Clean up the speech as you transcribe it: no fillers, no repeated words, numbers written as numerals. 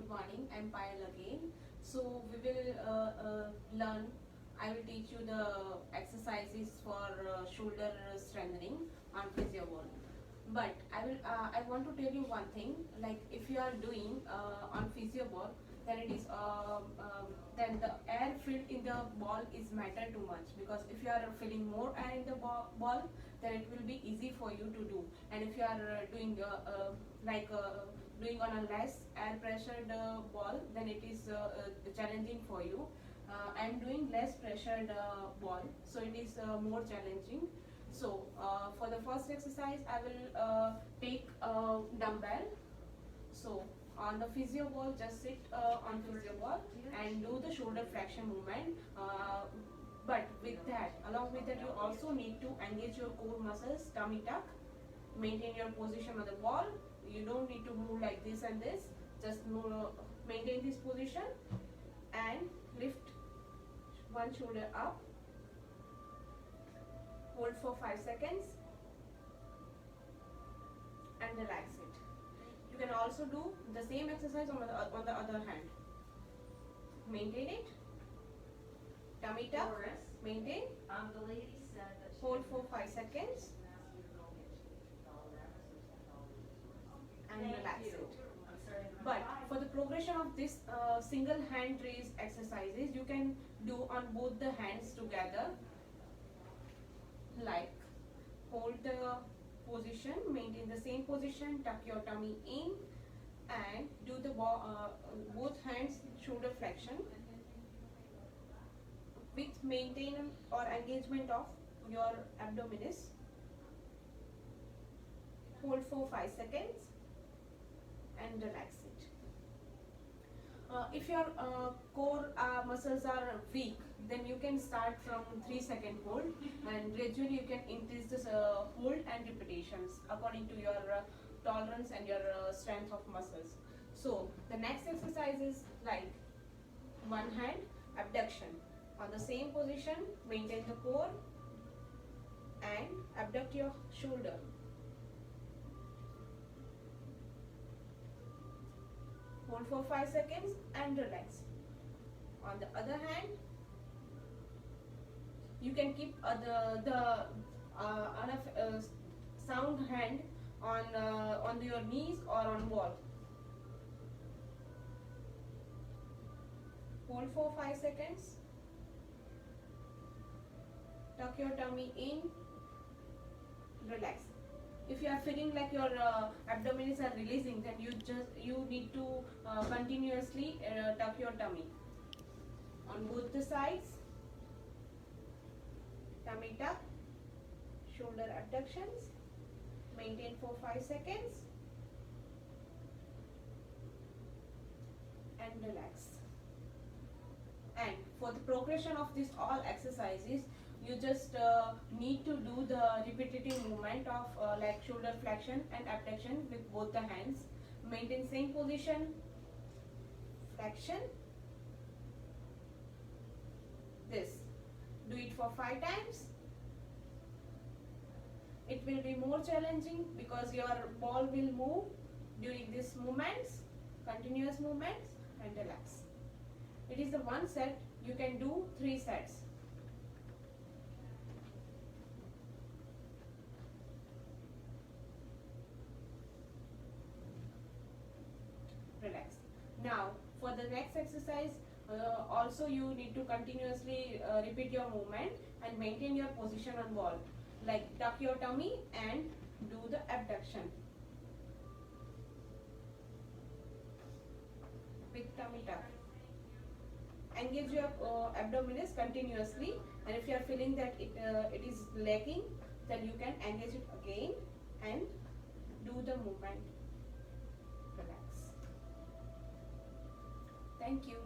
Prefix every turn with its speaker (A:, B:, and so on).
A: good morning. I'm Payal again. So we will learn. I will teach you the exercises for shoulder strengthening on physio wall. But I want to tell you one thing. Like if you are doing on physio ball, then it is then the air filled in the ball is matter too much, because if you are filling more air in the ball, then it will be easy for you to do. And if you are doing like doing on a less air pressured ball, then it is challenging for you. I am doing less pressured ball, so it is more challenging. So for the first exercise, I will take a dumbbell. So on the physio ball, just sit on physio ball and do the shoulder flexion movement. But with that, along with that, you also need to engage your core muscles, tummy tuck, maintain your position on the ball. You don't need to move like this and this. Just move, maintain this position and lift one shoulder up. Hold for 5 seconds and relax it. You can also do the same exercise on the other hand. Maintain it. Tummy tuck. Maintain.
B: The lady said that she
A: Hold for 5 seconds and relax it. But for the progression of this single hand raise exercises, you can do on both the hands together. Like hold the position, maintain the same position, tuck your tummy in, and do the both hands shoulder flexion with maintain or engagement of your abdominis. Hold for 5 seconds and relax it. If your core muscles are weak, then you can start from 3-second hold, and gradually you can increase this hold and repetitions according to your tolerance and your strength of muscles. So the next exercise is like one hand abduction. On the same position, maintain the core and abduct your shoulder. Hold for 5 seconds and relax. On the other hand, you can keep the sound hand on your knees or on wall. Hold for 5 seconds. Tuck your tummy in. Relax. If you are feeling like your abdominals are releasing, then you need to continuously tuck your tummy on both the sides. Tummy tuck, shoulder abductions. Maintain for 5 seconds and relax. And for the progression of this all exercises, you just need to do the repetitive movement of like shoulder flexion and abduction with both the hands. Maintain same position, flexion, this. Do it for 5 times. It will be more challenging because your ball will move during these movements, continuous movements, and relax. It is the one set. You can do 3 sets. Relax. Now for the next exercise, also you need to continuously repeat your movement and maintain your position on ball. Like tuck your tummy and do the abduction with tummy tuck. Engage your abdominis continuously, and if you are feeling that it is lacking, then you can engage it again and do the movement. Relax. Thank you.